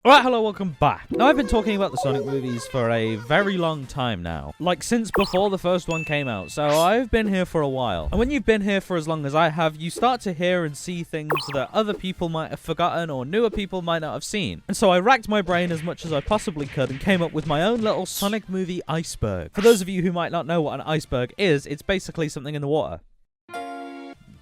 Alright, hello, welcome back. Now, I've been talking about the Sonic movies for a very long time now. Like, since before the first one came out, so I've been here for a while. And when you've been here for as long as I have, you start to hear and see things that other people might have forgotten or newer people might not have seen. And so I racked my brain as much as I possibly could and came up with my own little Sonic movie Iceberg. For those of you who might not know what an iceberg is, it's basically something in the water.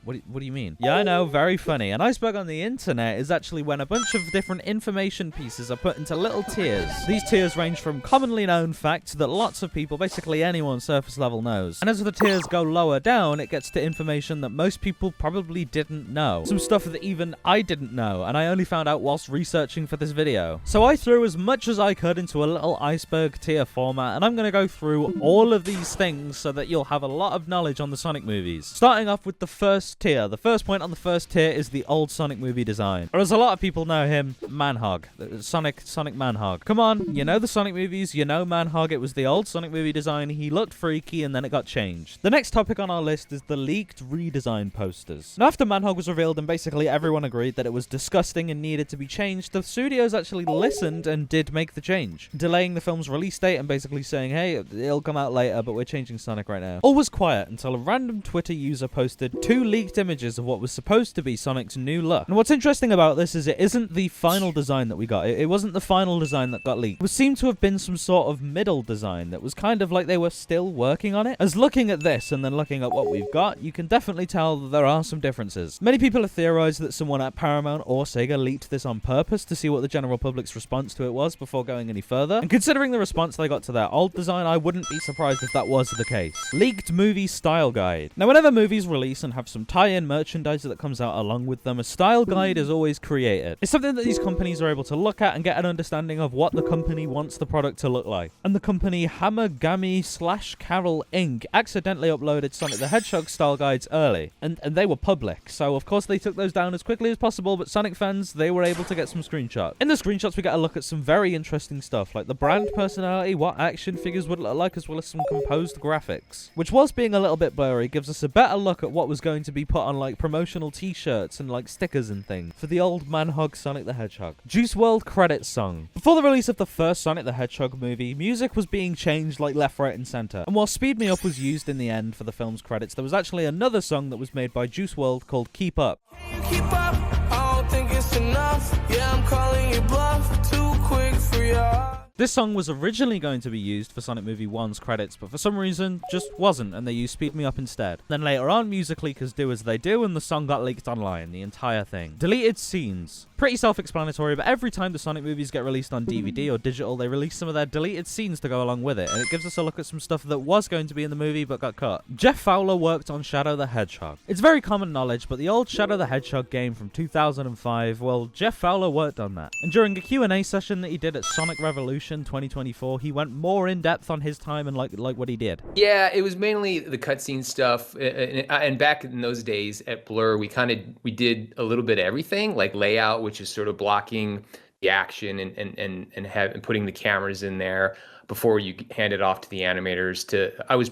What do you mean? Yeah, I know, very funny. An iceberg on the internet is actually when a bunch of different information pieces are put into little tiers. These tiers range from commonly known facts that lots of people, basically anyone surface level, knows. And as the tiers go lower down, it gets to information that most people probably didn't know. Some stuff that even I didn't know, and I only found out whilst researching for this video. So I threw as much as I could into a little iceberg tier format, and I'm going to go through all of these things so that you'll have a lot of knowledge on the Sonic movies. Starting off with the first tier. The first point on the first tier is the old Sonic movie design. Or as a lot of people know him, Manhog. Sonic Manhog. Come on, you know the Sonic movies, you know Manhog. It was the old Sonic movie design. He looked freaky and then it got changed. The next topic on our list is the leaked redesign posters. Now, after Manhog was revealed and basically everyone agreed that it was disgusting and needed to be changed, the studios actually listened and did make the change, delaying the film's release date and basically saying, hey, it'll come out later, but we're changing Sonic right now. All was quiet until a random Twitter user posted 2 leaked images of what was supposed to be Sonic's new look. And what's interesting about this is it isn't the final design that we got. It wasn't the final design that got leaked. It seemed to have been some sort of middle design that was kind of like they were still working on it. As looking at this and then looking at what we've got, you can definitely tell that there are some differences. Many people have theorized that someone at Paramount or Sega leaked this on purpose to see what the general public's response to it was before going any further. And considering the response they got to their old design, I wouldn't be surprised if that was the case. Leaked movie style guide. Now, whenever movies release and have some tie-in merchandise that comes out along with them, a style guide is always created. It's something that these companies are able to look at and get an understanding of what the company wants the product to look like. And the company Hammergami/Carol Inc. accidentally uploaded Sonic the Hedgehog style guides early, and they were public, so of course they took those down as quickly as possible, but Sonic fans, they were able to get some screenshots. In the screenshots, we get a look at some very interesting stuff, like the brand personality, what action figures would look like, as well as some composed graphics, which, whilst being a little bit blurry, gives us a better look at what was going to be put on like promotional t-shirts and like stickers and things for the old Manhog Sonic the Hedgehog. Juice WRLD credits song. Before the release of the first Sonic the Hedgehog movie, music was being changed like left, right and center. And while Speed Me Up was used in the end for the film's credits, there was actually another song that was made by Juice WRLD called Keep Up. Keep up, I don't think it's enough. Yeah, I'm calling you bluff, too quick for your... This song was originally going to be used for Sonic Movie 1's credits, but for some reason, just wasn't, and they used Speed Me Up instead. Then later on, music leakers do as they do, and the song got leaked online, the entire thing. Deleted scenes. Pretty self-explanatory, but every time the Sonic movies get released on DVD or digital, they release some of their deleted scenes to go along with it, and it gives us a look at some stuff that was going to be in the movie but got cut. Jeff Fowler worked on Shadow the Hedgehog. It's very common knowledge, but the old Shadow the Hedgehog game from 2005, well, Jeff Fowler worked on that. And during a Q&A session that he did at Sonic Revolution 2024, he went more in depth on his time and like what he did. Yeah, it was mainly the cutscene stuff, and back in those days at Blur, we did a little bit of everything, like layout, which is sort of blocking the action and putting the cameras in there before you hand it off to the animators. I was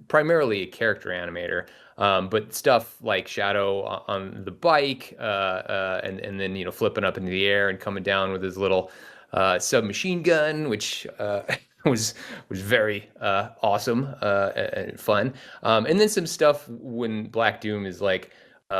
primarily a character animator, but stuff like Shadow on the bike, and then flipping up into the air and coming down with his little submachine gun, which was very awesome and fun. And then some stuff when Black Doom is like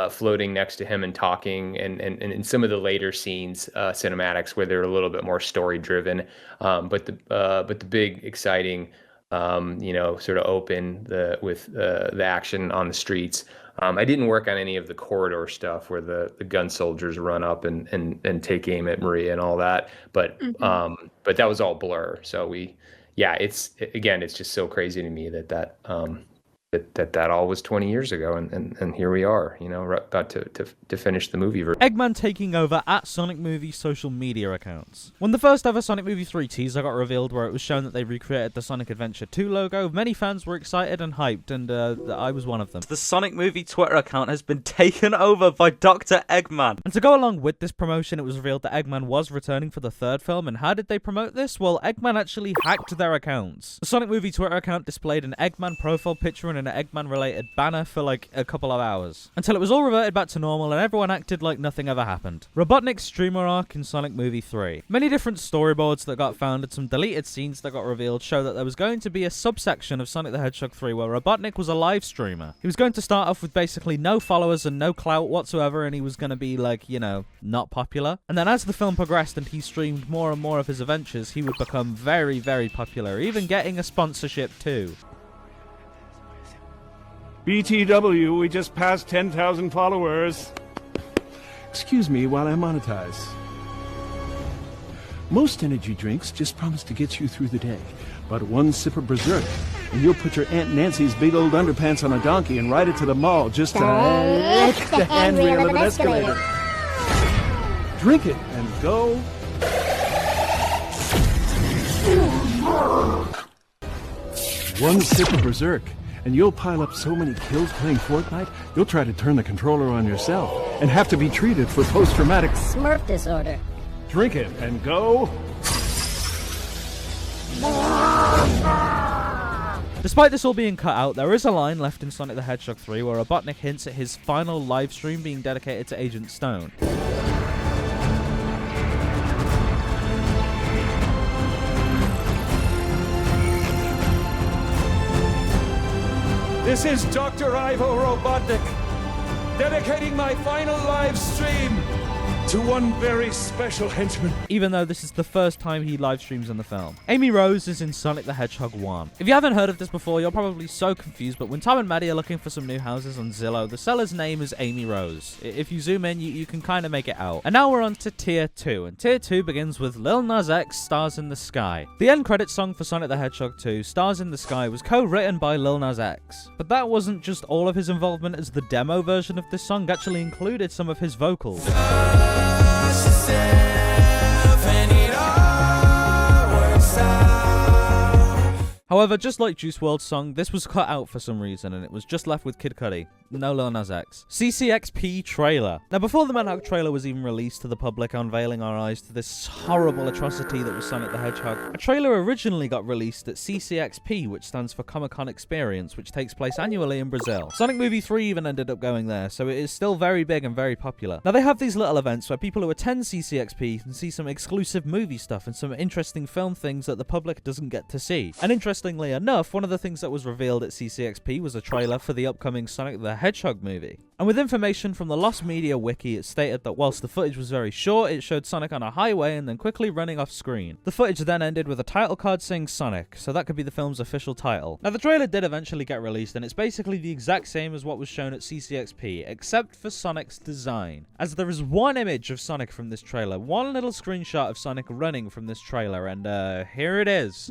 floating next to him and talking, and in some of the later scenes, cinematics, where they're a little bit more story driven. But the big exciting, sort of open with the action on the streets. I didn't work on any of the corridor stuff where the gun soldiers run up and take aim at Maria and all that. But but that was all Blur. So it's just so crazy to me that all was 20 years ago, and here we are, about to finish the movie. Eggman taking over at Sonic Movie social media accounts. When the first ever Sonic Movie 3 teaser got revealed, where it was shown that they recreated the Sonic Adventure 2 logo, many fans were excited and hyped, and I was one of them. The Sonic Movie Twitter account has been taken over by Dr. Eggman. And to go along with this promotion, it was revealed that Eggman was returning for the third film, and how did they promote this? Well, Eggman actually hacked their accounts. The Sonic Movie Twitter account displayed an Eggman profile picture and an an Eggman-related banner for like a couple of hours, until it was all reverted back to normal and everyone acted like nothing ever happened. Robotnik's streamer arc in Sonic Movie 3. Many different storyboards that got found and some deleted scenes that got revealed show that there was going to be a subsection of Sonic the Hedgehog 3 where Robotnik was a live streamer. He was going to start off with basically no followers and no clout whatsoever, and he was going to be like, you know, not popular. And then as the film progressed and he streamed more and more of his adventures, he would become very, very popular, even getting a sponsorship too. BTW, we just passed 10,000 followers. Excuse me while I monetize. Most energy drinks just promise to get you through the day, but one sip of Berserk, and you'll put your Aunt Nancy's big old underpants on a donkey and ride it to the mall just to lick the handrail of an escalator. Drink it and go. One sip of Berserk, and you'll pile up so many kills playing Fortnite, you'll try to turn the controller on yourself and have to be treated for post-traumatic Smurf disorder. Drink it and go. Despite this all being cut out, there is a line left in Sonic the Hedgehog 3 where Robotnik hints at his final live stream being dedicated to Agent Stone. This is Dr. Ivo Robotnik, dedicating my final live stream to one very special henchman. Even though this is the first time he live streams in the film. Amy Rose is in Sonic the Hedgehog 1. If you haven't heard of this before, you're probably so confused, but when Tom and Maddie are looking for some new houses on Zillow, the seller's name is Amy Rose. If you zoom in, you can kind of make it out. And now we're on to Tier 2, and Tier 2 begins with Lil Nas X, Stars in the Sky. The end credits song for Sonic the Hedgehog 2, Stars in the Sky, was co-written by Lil Nas X. But that wasn't just all of his involvement, as the demo version of this song actually included some of his vocals. However, just like Juice WRLD's song, this was cut out for some reason, and it was just left with Kid Cudi. No Lil Nas X. CCXP trailer. Now, before the Manhunt trailer was even released to the public, unveiling our eyes to this horrible atrocity that was Sonic the Hedgehog, a trailer originally got released at CCXP, which stands for Comic-Con Experience, which takes place annually in Brazil. Sonic Movie 3 even ended up going there, so it is still very big and very popular. Now, they have these little events where people who attend CCXP can see some exclusive movie stuff and some interesting film things that the public doesn't get to see. And interestingly enough, one of the things that was revealed at CCXP was a trailer for the upcoming Sonic the Hedgehog movie. And with information from the Lost Media wiki, it stated that whilst the footage was very short, it showed Sonic on a highway and then quickly running off screen. The footage then ended with a title card saying Sonic, so that could be the film's official title. Now, the trailer did eventually get released, and it's basically the exact same as what was shown at CCXP, except for Sonic's design. As there is one image of Sonic from this trailer, one little screenshot of Sonic running from this trailer, and here it is.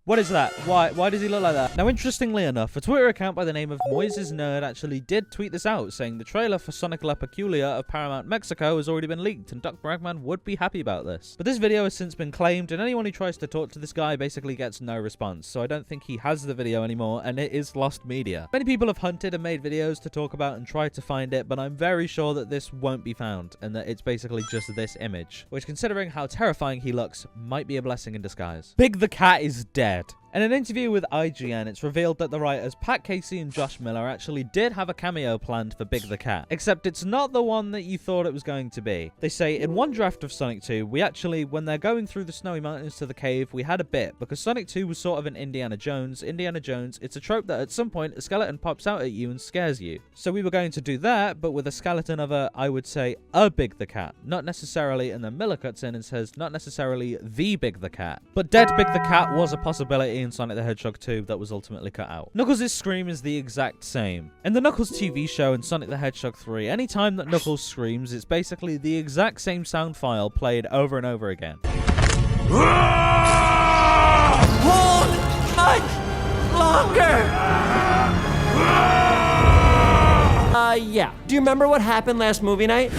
What is that? Why does he look like that? Now, interestingly enough, a Twitter account by the name of Moises Nerd actually did tweet this out, saying the trailer for Sonic La Peculiar of Paramount Mexico has already been leaked, and Dr. Eggman would be happy about this. But this video has since been claimed, and anyone who tries to talk to this guy basically gets no response, so I don't think he has the video anymore, and it is lost media. Many people have hunted and made videos to talk about and tried to find it, but I'm very sure that this won't be found, and that it's basically just this image, which, considering how terrifying he looks, might be a blessing in disguise. Big the Cat is dead. In an interview with IGN, it's revealed that the writers Pat Casey and Josh Miller actually did have a cameo planned for Big the Cat, except it's not the one that you thought it was going to be. They say, in one draft of Sonic 2, we actually, when they're going through the snowy mountains to the cave, we had a bit, because Sonic 2 was sort of an Indiana Jones. Indiana Jones, it's a trope that at some point a skeleton pops out at you and scares you. So we were going to do that, but with a skeleton of I would say, a Big the Cat. Not necessarily, and then Miller cuts in and says, not necessarily the Big the Cat. But dead Big the Cat was a possibility in Sonic the Hedgehog 2 that was ultimately cut out. Knuckles' scream is the exact same. In the Knuckles TV show and Sonic the Hedgehog 3, anytime that Knuckles screams, it's basically the exact same sound file played over and over again. Hold much longer! Yeah. Do you remember what happened last movie night?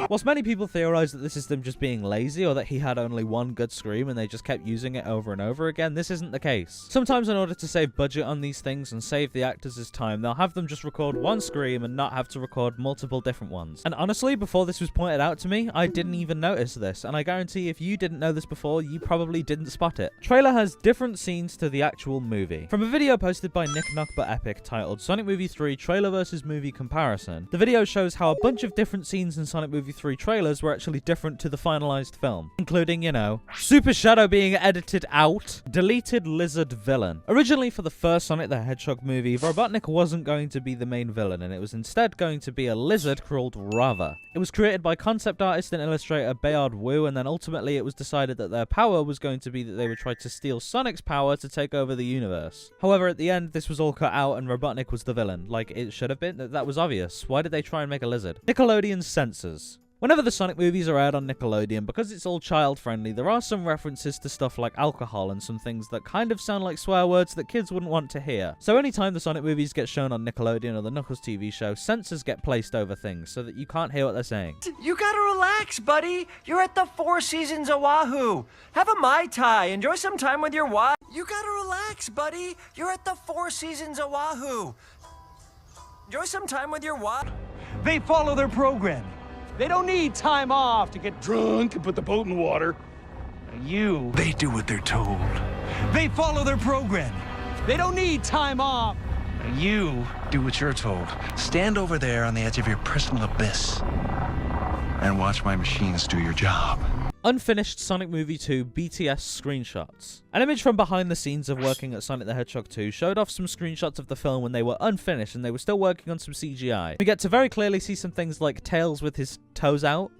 Whilst many people theorize that this is them just being lazy or that he had only one good scream and they just kept using it over and over again, this isn't the case. Sometimes in order to save budget on these things and save the actors' time, they'll have them just record one scream and not have to record multiple different ones. And honestly, before this was pointed out to me, I didn't even notice this, and I guarantee if you didn't know this before, you probably didn't spot it. Trailer has different scenes to the actual movie. From a video posted by Nick Knock But Epic titled Sonic Movie 3 Trailer vs. Movie Comparison, the video shows how a bunch of different scenes in Sonic Movie 3 trailers were actually different to the finalized film, including, you know, Super Shadow being edited out, deleted lizard villain. Originally for the first Sonic the Hedgehog movie, Robotnik wasn't going to be the main villain, and it was instead going to be a lizard called Rava. It was created by concept artist and illustrator Bayard Wu, and then ultimately it was decided that their power was going to be that they would try to steal Sonic's power to take over the universe. However, at the end, this was all cut out and Robotnik was the villain. Like, it should have been. That was obvious. Why did they try and make a lizard? Nickelodeon's censors. Whenever the Sonic movies are aired on Nickelodeon, because it's all child-friendly, there are some references to stuff like alcohol and some things that kind of sound like swear words that kids wouldn't want to hear. So anytime the Sonic movies get shown on Nickelodeon or the Knuckles TV show, censors get placed over things so that you can't hear what they're saying. You gotta relax, buddy. You're at the Four Seasons Oahu. Have a Mai Tai. Enjoy some time with your wife. You gotta relax, buddy. You're at the Four Seasons Oahu. Enjoy some time with your wife. They follow their program. They don't need time off to get Drunk and put the boat in the water. you. They do what they're told. They follow their program. They don't need time off. You do what you're told. Stand over there on the edge of your personal abyss and watch my machines do your job. Unfinished Sonic Movie 2 BTS screenshots. An image from behind the scenes of working at Sonic the Hedgehog 2 showed off some screenshots of the film when they were unfinished and they were still working on some CGI. We get to very clearly see some things like Tails with his toes out,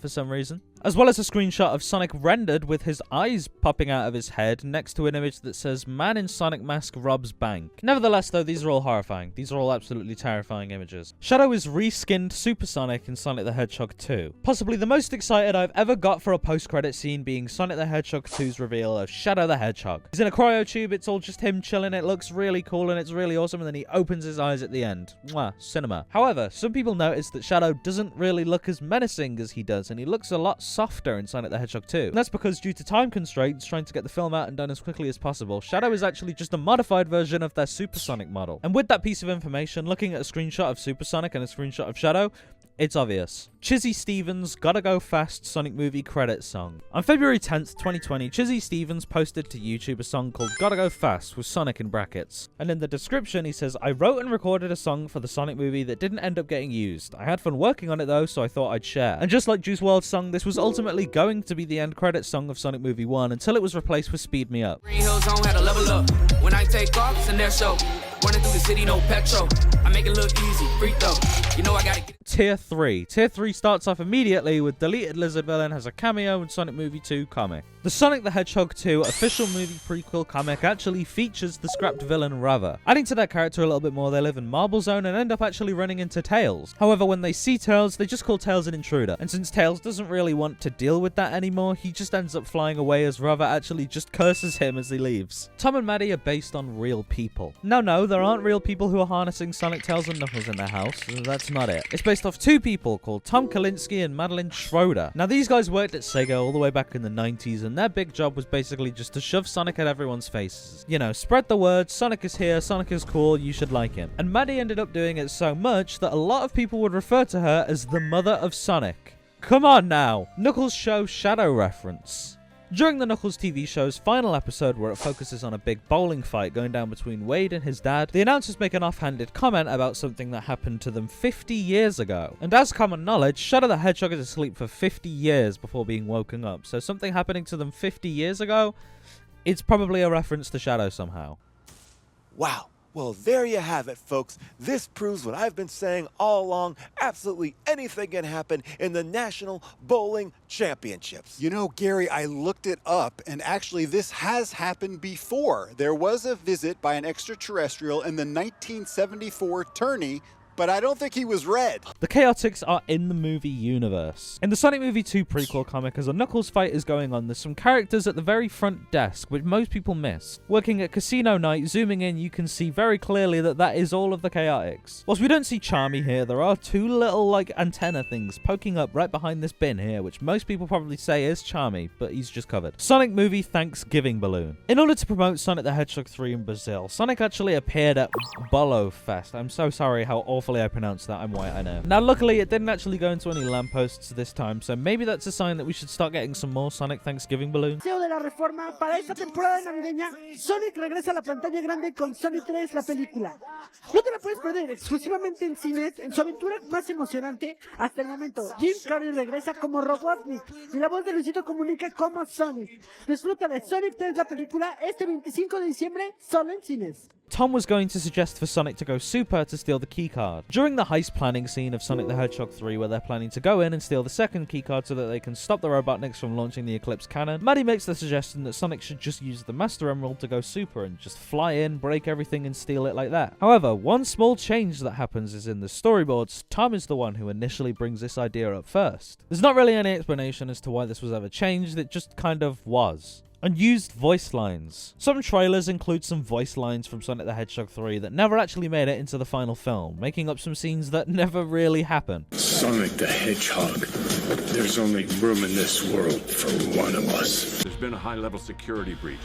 for some reason, as well as a screenshot of Sonic rendered with his eyes popping out of his head next to an image that says "Man in Sonic Mask robs bank." Nevertheless, though, these are all horrifying. These are all absolutely terrifying images. Shadow is reskinned Super Sonic in Sonic the Hedgehog 2. Possibly the most excited I've ever got for a post-credit scene being Sonic the Hedgehog 2's reveal of Shadow the Hedgehog. He's in a cryotube, it's all just him chilling, it looks really cool and it's really awesome, and then he opens his eyes at the end. Mwah, cinema. However, some people noticed that Shadow doesn't really look as menacing as he does, and he looks a lot softer in Sonic the Hedgehog 2. And that's because due to time constraints, trying to get the film out and done as quickly as possible, Shadow is actually just a modified version of their Super Sonic model. And with that piece of information, looking at a screenshot of Super Sonic and a screenshot of Shadow, it's obvious. Chizzy Stevens' Gotta Go Fast Sonic Movie credits song. On February 10th, 2020, Chizzy Stevens posted to YouTube a song called Gotta Go Fast with Sonic in brackets. And in the description, he says, "I wrote and recorded a song for the Sonic movie that didn't end up getting used. I had fun working on it though, so I thought I'd share." And just like Juice WRLD's song, this was ultimately going to be the end credits song of Sonic Movie 1 until it was replaced with Speed Me Up. Green Hill Zone had a level up. When I take off, it's in their show. Running through the city, no petrol. I make it look easy, free throw. You know I gotta get Tier 3. Tier 3 starts off immediately with Deleted Lizard Villain has a cameo in Sonic Movie 2 comic. The Sonic the Hedgehog 2 official movie prequel comic actually features the scrapped villain Rava. Adding to that character a little bit more, they live in Marble Zone and end up actually running into Tails. However, when they see Tails, they just call Tails an intruder. And since Tails doesn't really want to deal with that anymore, he just ends up flying away as Rava actually just curses him as he leaves. Tom and Maddie are based on real people. No, there aren't real people who are harnessing Sonic, Tails, and Knuckles in their house. That's not it. It's based off two people called Tom Kalinske and Madeline Schroeder. Now, these guys worked at Sega all the way back in the 90s, and their big job was basically just to shove Sonic at everyone's faces. You know, spread the word, Sonic is here, Sonic is cool, you should like him. And Maddie ended up doing it so much that a lot of people would refer to her as the mother of Sonic. Come on now! Knuckles show Shadow reference. During the Knuckles TV show's final episode, where it focuses on a big bowling fight going down between Wade and his dad, the announcers make an offhanded comment about something that happened to them 50 years ago. And as common knowledge, Shadow the Hedgehog is asleep for 50 years before being woken up, so something happening to them 50 years ago, it's probably a reference to Shadow somehow. Wow. Well, there you have it, folks. This proves what I've been saying all along. Absolutely anything can happen in the National Bowling Championships. You know, Gary, I looked it up, and actually this has happened before. There was a visit by an extraterrestrial in the 1974 tourney but I don't think he was red. The Chaotix are in the movie universe. In the Sonic Movie 2 prequel comic, as a Knuckles fight is going on, there's some characters at the very front desk, which most people miss. Working at Casino Night, zooming in, you can see very clearly that that is all of the Chaotix. Whilst we don't see Charmy here, there are two little, like, antenna things poking up right behind this bin here, which most people probably say is Charmy, but he's just covered. Sonic Movie Thanksgiving Balloon. In order to promote Sonic the Hedgehog 3 in Brazil, Sonic actually appeared at Bolo Fest. I'm so sorry how awfully I pronounced that. I'm white, I know. Now, luckily, it didn't actually go into any lampposts this time, so maybe that's a sign that we should start getting some more Sonic Thanksgiving balloons. De la Reforma, para esta temporada navideña, Sonic regresa a la pantalla grande con Sonic 3, la película. No te la puedes perder exclusivamente en cines, en su aventura más emocionante hasta el momento. Jim Carrey regresa como Robotnik y la voz de Luisito Comunica como Sonic. Disfruta de Sonic 3, la película, este 25 de diciembre, solo en cines. Tom was going to suggest for Sonic to go super to steal the keycard. During the heist planning scene of Sonic the Hedgehog 3, where they're planning to go in and steal the second keycard so that they can stop the Robotniks from launching the Eclipse cannon, Maddie makes the suggestion that Sonic should just use the Master Emerald to go super and just fly in, break everything and steal it like that. However, one small change that happens is in the storyboards, Tom is the one who initially brings this idea up first. There's not really any explanation as to why this was ever changed, it just kind of was. Unused voice lines. Some trailers include some voice lines from Sonic the Hedgehog 3 that never actually made it into the final film, making up some scenes that never really happen. Sonic the Hedgehog. There's only room in this world for one of us. There's been a high-level security breach.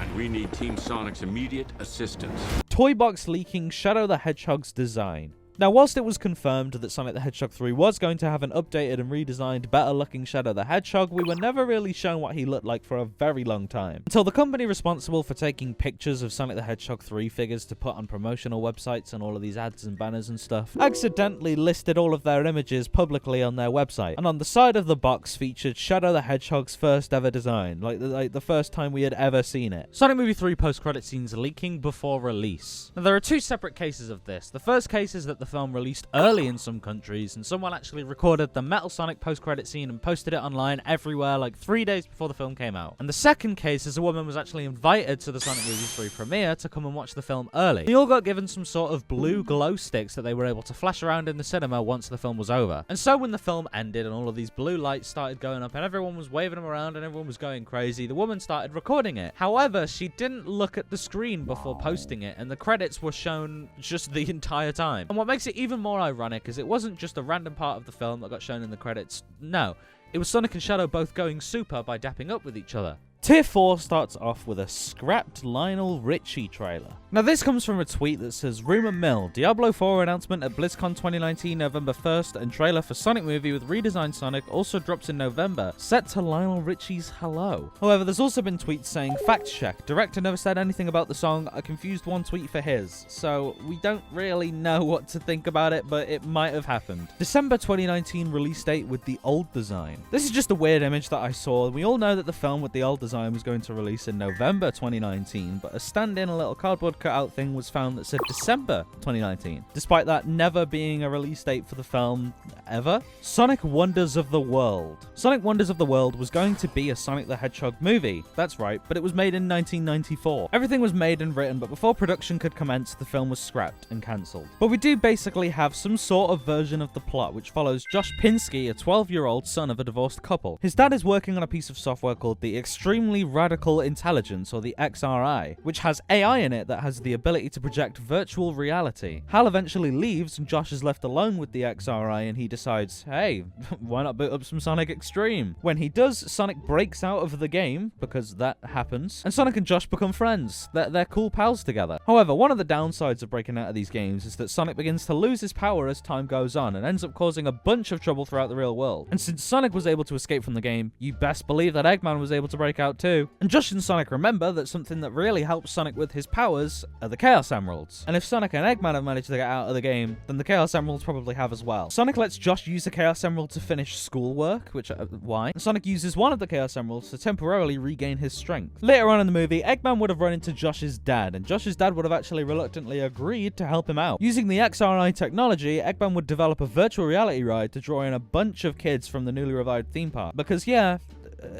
And we need Team Sonic's immediate assistance. Toy box leaking Shadow the Hedgehog's design. Now, whilst it was confirmed that Sonic the Hedgehog 3 was going to have an updated and redesigned, better-looking Shadow the Hedgehog, we were never really shown what he looked like for a very long time. Until the company responsible for taking pictures of Sonic the Hedgehog 3 figures to put on promotional websites and all of these ads and banners and stuff, accidentally listed all of their images publicly on their website. And on the side of the box featured Shadow the Hedgehog's first ever design, like the first time we had ever seen it. Sonic Movie 3 post-credit scenes leaking before release. Now, there are two separate cases of this. The first case is that the film released early in some countries, and someone actually recorded the Metal Sonic post-credit scene and posted it online everywhere like 3 days before the film came out. And the second case is a woman was actually invited to the Sonic Movie 3 premiere to come and watch the film early. They all got given some sort of blue glow sticks that they were able to flash around in the cinema once the film was over. And so when the film ended and all of these blue lights started going up and everyone was waving them around and everyone was going crazy, the woman started recording it. However, she didn't look at the screen before posting it, and the credits were shown just the entire time. And what makes it even more ironic is it wasn't just a random part of the film that got shown in the credits. No, it was Sonic and Shadow both going super by dapping up with each other. Tier 4 starts off with a scrapped Lionel Richie trailer. Now this comes from a tweet that says, Rumor mill, Diablo 4 announcement at BlizzCon 2019 November 1st and trailer for Sonic movie with redesigned Sonic also drops in November, set to Lionel Richie's Hello. However, there's also been tweets saying, fact check, director never said anything about the song, I confused one tweet for his. So we don't really know what to think about it, but it might have happened. December 2019 release date with the old design. This is just a weird image that I saw. We all know that the film with the old design was going to release in November 2019, but a stand-in, a little cardboard cutout thing was found that said December 2019, despite that never being a release date for the film ever. Sonic Wonders of the World. Sonic Wonders of the World was going to be a Sonic the Hedgehog movie, that's right, but it was made in 1994. Everything was made and written, but before production could commence, the film was scrapped and cancelled. But we do basically have some sort of version of the plot, which follows Josh Pinsky, a 12-year-old son of a divorced couple. His dad is working on a piece of software called the Extremely Radical Intelligence, or the XRI, which has AI in it that has the ability to project virtual reality. Hal eventually leaves and Josh is left alone with the XRI and he decides, hey, why not boot up some Sonic Extreme? When he does, Sonic breaks out of the game, because that happens, and Sonic and Josh become friends. They're cool pals together. However, one of the downsides of breaking out of these games is that Sonic begins to lose his power as time goes on and ends up causing a bunch of trouble throughout the real world. And since Sonic was able to escape from the game, you best believe that Eggman was able to break out too. And Josh and Sonic remember that something that really helps Sonic with his powers are the Chaos Emeralds. And if Sonic and Eggman have managed to get out of the game, then the Chaos Emeralds probably have as well. Sonic lets Josh use the Chaos Emerald to finish schoolwork, which, why? And Sonic uses one of the Chaos Emeralds to temporarily regain his strength. Later on in the movie, Eggman would have run into Josh's dad, and Josh's dad would have actually reluctantly agreed to help him out. Using the XRI technology, Eggman would develop a virtual reality ride to draw in a bunch of kids from the newly revived theme park. Because yeah,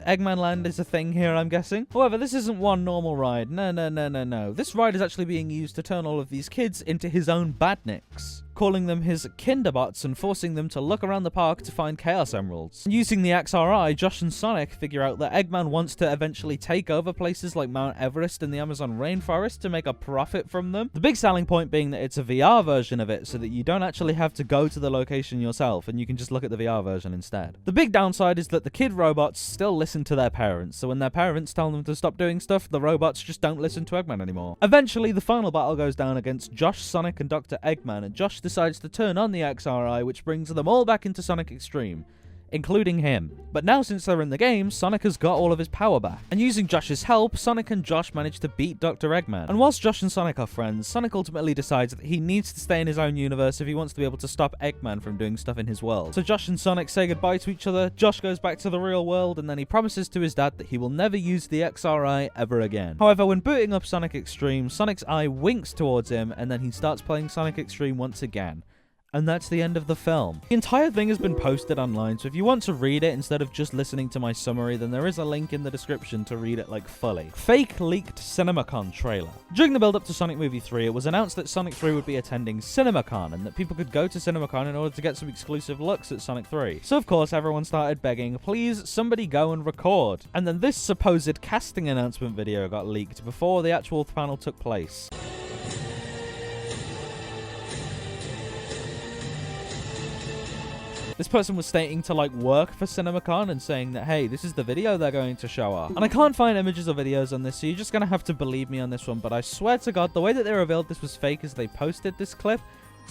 Eggman Land is a thing here, I'm guessing. However, this isn't one normal ride. No. This ride is actually being used to turn all of these kids into his own badniks, calling them his Kinderbots and forcing them to look around the park to find Chaos Emeralds. Using the XRI, Josh and Sonic figure out that Eggman wants to eventually take over places like Mount Everest and the Amazon rainforest to make a profit from them. The big selling point being that it's a VR version of it, so that you don't actually have to go to the location yourself and you can just look at the VR version instead. The big downside is that the kid robots still listen to their parents, so when their parents tell them to stop doing stuff, the robots just don't listen to Eggman anymore. Eventually, the final battle goes down against Josh, Sonic, and Dr. Eggman, and Josh decides to turn on the XRI, which brings them all back into Sonic Extreme, including him. But now, since they're in the game, Sonic has got all of his power back. And using Josh's help, Sonic and Josh manage to beat Dr. Eggman. And whilst Josh and Sonic are friends, Sonic ultimately decides that he needs to stay in his own universe if he wants to be able to stop Eggman from doing stuff in his world. So Josh and Sonic say goodbye to each other, Josh goes back to the real world, and then he promises to his dad that he will never use the XRI ever again. However, when booting up Sonic Extreme, Sonic's eye winks towards him, and then he starts playing Sonic Extreme once again. And that's the end of the film. The entire thing has been posted online, so if you want to read it instead of just listening to my summary, then there is a link in the description to read it like fully. Fake leaked CinemaCon trailer. During the build-up to Sonic Movie 3, it was announced that Sonic 3 would be attending CinemaCon, and that people could go to CinemaCon in order to get some exclusive looks at Sonic 3. So of course everyone started begging, please somebody go and record. And then this supposed casting announcement video got leaked before the actual panel took place. This person was stating to like work for CinemaCon and saying that, hey, this is the video they're going to show off. And I can't find images or videos on this, so you're just going to have to believe me on this one. But I swear to God, the way that they revealed this was fake is they posted this clip,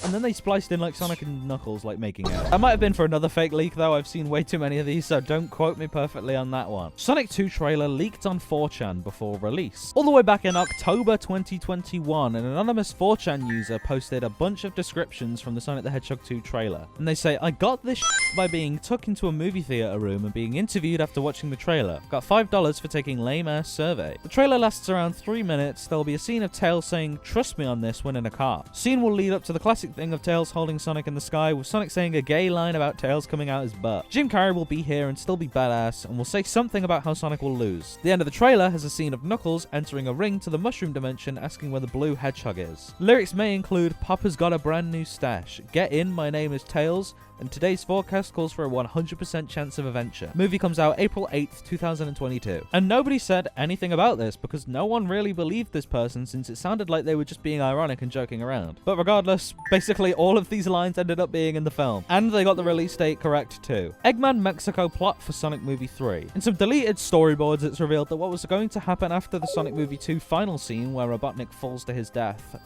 and then they spliced in like Sonic and Knuckles like making out. That might have been for another fake leak though. I've seen way too many of these, so don't quote me perfectly on that one. Sonic 2 trailer leaked on 4chan before release. All the way back in October 2021, an anonymous 4chan user posted a bunch of descriptions from the Sonic the Hedgehog 2 trailer. And they say, I got this by being took into a movie theater room and being interviewed after watching the trailer. Got $5 for taking lame-ass survey. The trailer lasts around 3 minutes. There'll be a scene of Tails saying, trust me on this, when in a car. Scene will lead up to the classic thing of Tails holding Sonic in the sky, with Sonic saying a gay line about Tails coming out his butt. Jim Carrey will be here and still be badass, and will say something about how Sonic will lose. The end of the trailer has a scene of Knuckles entering a ring to the mushroom dimension, asking where the blue hedgehog is. Lyrics may include, Papa's got a brand new stash, get in, my name is Tails, and today's forecast calls for a 100% chance of adventure. Movie comes out April 8th, 2022. And nobody said anything about this because no one really believed this person, since it sounded like they were just being ironic and joking around. But regardless, basically all of these lines ended up being in the film. And they got the release date correct too. Eggman Mexico plot for Sonic Movie 3. In some deleted storyboards, it's revealed that what was going to happen after the Sonic Movie 2 final scene where Robotnik falls to his death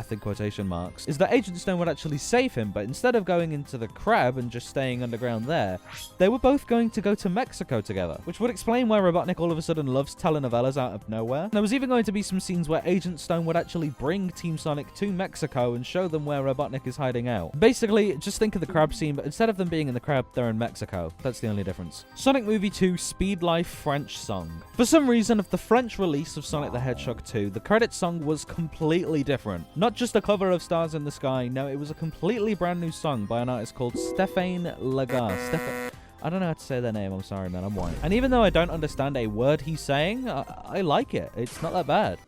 in quotation marks, is that Agent Stone would actually save him, but instead of going into the crab and just staying underground there, they were both going to go to Mexico together, which would explain why Robotnik all of a sudden loves telenovelas out of nowhere. There was even going to be some scenes where Agent Stone would actually bring Team Sonic to Mexico and show them where Robotnik is hiding out. Basically, just think of the crab scene, but instead of them being in the crab, they're in Mexico. That's the only difference. Sonic Movie 2 Speed Life French song. For some reason, of the French release of Sonic the Hedgehog 2, the credits song was completely different. Not just a cover of Stars in the Sky, no, it was a completely brand new song by an artist called Stéphane Lagarde. I don't know how to say their name, I'm sorry man, I'm white. And even though I don't understand a word he's saying, I like it. It's not that bad.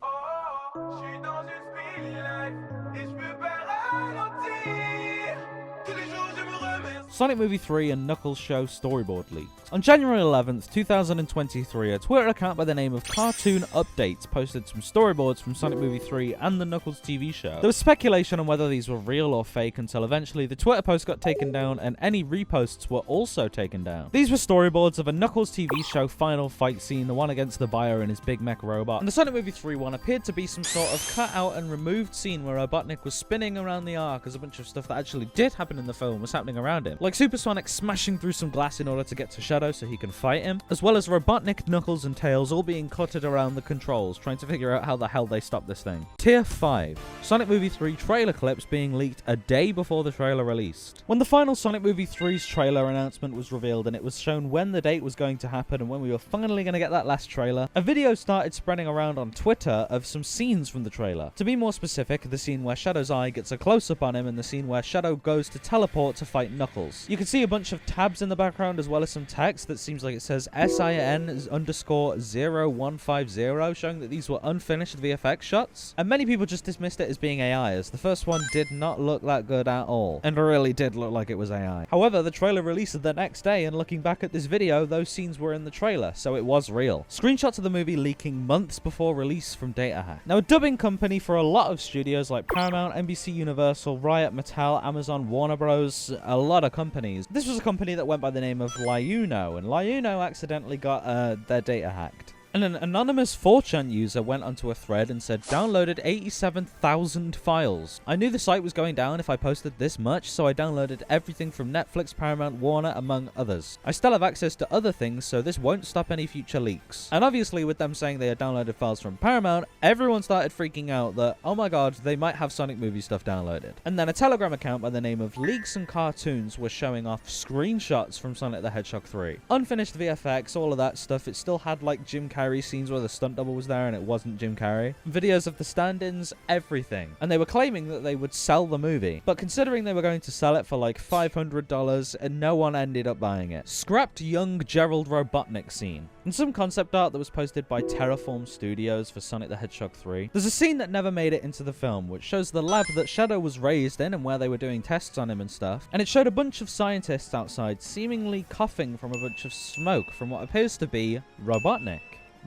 Sonic Movie 3 and Knuckles Show storyboard leaked. On January 11th, 2023, a Twitter account by the name of Cartoon Updates posted some storyboards from Sonic Movie 3 and the Knuckles TV show. There was speculation on whether these were real or fake until eventually the Twitter post got taken down and any reposts were also taken down. These were storyboards of a Knuckles TV show final fight scene, the one against the buyer and his big mech robot. And the Sonic Movie 3 one appeared to be some sort of cut out and removed scene where Robotnik was spinning around the arc as a bunch of stuff that actually did happen in the film was happening around him. Like Super Sonic smashing through some glass in order to get to Shadow so he can fight him, as well as Robotnik, Knuckles, and Tails all being cluttered around the controls, trying to figure out how the hell they stop this thing. Tier 5. Sonic Movie 3 trailer clips being leaked a day before the trailer released. When the final Sonic Movie 3's trailer announcement was revealed and it was shown when the date was going to happen and when we were finally going to get that last trailer, a video started spreading around on Twitter of some scenes from the trailer. To be more specific, the scene where Shadow's eye gets a close-up on him and the scene where Shadow goes to teleport to fight Knuckles. You can see a bunch of tabs in the background as well as some tags text that seems like it says SIN_0150, showing that these were unfinished VFX shots. And many people just dismissed it as being AI, as the first one did not look that good at all, and really did look like it was AI. However, the trailer released the next day, and looking back at this video, those scenes were in the trailer, so it was real. Screenshots of the movie leaking months before release from DataHack. Now, a dubbing company for a lot of studios like Paramount, NBC Universal, Riot, Mattel, Amazon, Warner Bros., a lot of companies. This was a company that went by the name of Liuno, and Liuno accidentally got their data hacked. And an anonymous 4chan user went onto a thread and said, downloaded 87,000 files. I knew the site was going down if I posted this much, so I downloaded everything from Netflix, Paramount, Warner, among others. I still have access to other things, so this won't stop any future leaks. And obviously, with them saying they had downloaded files from Paramount, everyone started freaking out that, oh my god, they might have Sonic movie stuff downloaded. And then a Telegram account by the name of Leaks and Cartoons was showing off screenshots from Sonic the Hedgehog 3. Unfinished VFX, all of that stuff. It still had like Jim Carrey scenes where the stunt double was there and it wasn't Jim Carrey. Videos of the stand-ins, everything. And they were claiming that they would sell the movie. But considering they were going to sell it for like $500 and no one ended up buying it. Scrapped young Gerald Robotnik scene. And some concept art that was posted by Terraform Studios for Sonic the Hedgehog 3. There's a scene that never made it into the film, which shows the lab that Shadow was raised in and where they were doing tests on him and stuff. And it showed a bunch of scientists outside seemingly coughing from a bunch of smoke from what appears to be Robotnik.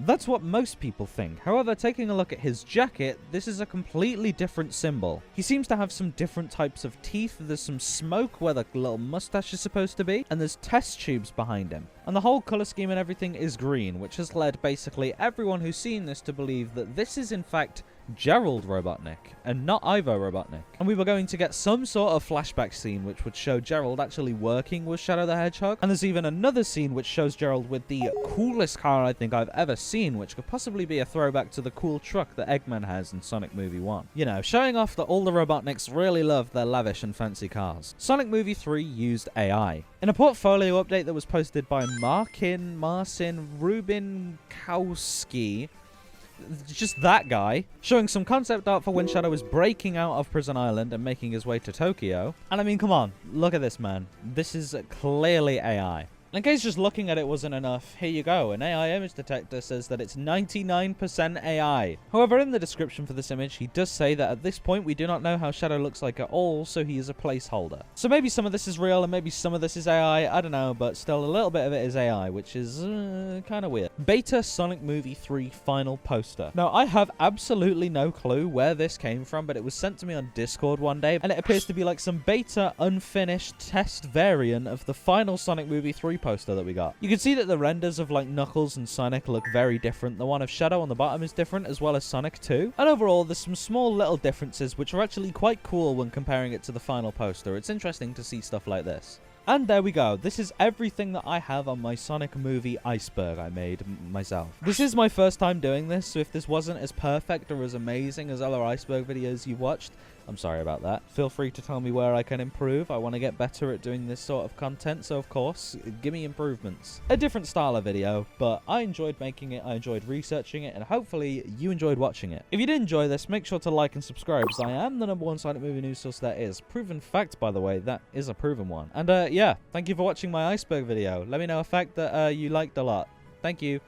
That's what most people think. However, taking a look at his jacket, this is a completely different symbol. He seems to have some different types of teeth. There's some smoke where the little mustache is supposed to be, and there's test tubes behind him. And the whole color scheme and everything is green, which has led basically everyone who's seen this to believe that this is in fact Gerald Robotnik and not Ivo Robotnik. And we were going to get some sort of flashback scene which would show Gerald actually working with Shadow the Hedgehog. And there's even another scene which shows Gerald with the coolest car I think I've ever seen, which could possibly be a throwback to the cool truck that Eggman has in Sonic Movie 1. You know, showing off that all the Robotniks really love their lavish and fancy cars. Sonic Movie 3 used AI. In a portfolio update that was posted by Marcin Rubinkowski, just that guy, showing some concept art for when Shadow is breaking out of Prison Island and making his way to Tokyo. And I mean, come on, look at this, man. This is clearly AI. In case just looking at it wasn't enough, here you go. An AI image detector says that it's 99% AI. However, in the description for this image, he does say that at this point we do not know how Shadow looks like at all, so he is a placeholder. So maybe some of this is real and maybe some of this is AI, I don't know, but still a little bit of it is AI, which is kind of weird. Beta Sonic Movie 3 final poster. Now, I have absolutely no clue where this came from, but it was sent to me on Discord one day, and it appears to be like some beta unfinished test variant of the final Sonic Movie 3 poster that we got. You can see that the renders of like Knuckles and Sonic look very different. The one of Shadow on the bottom is different, as well as Sonic 2. And overall, there's some small little differences which are actually quite cool when comparing it to the final poster. It's interesting to see stuff like this. And there we go. This is everything that I have on my Sonic movie Iceberg I made myself. This is my first time doing this, so if this wasn't as perfect or as amazing as other Iceberg videos you've watched, I'm sorry about that. Feel free to tell me where I can improve. I want to get better at doing this sort of content, so of course, give me improvements. A different style of video, but I enjoyed making it, I enjoyed researching it, and hopefully you enjoyed watching it. If you did enjoy this, make sure to like and subscribe, as I am the #1 Sonic movie news source there is. Proven fact, by the way, that is a proven one. And yeah, thank you for watching my Iceberg video. Let me know a fact that you liked a lot. Thank you.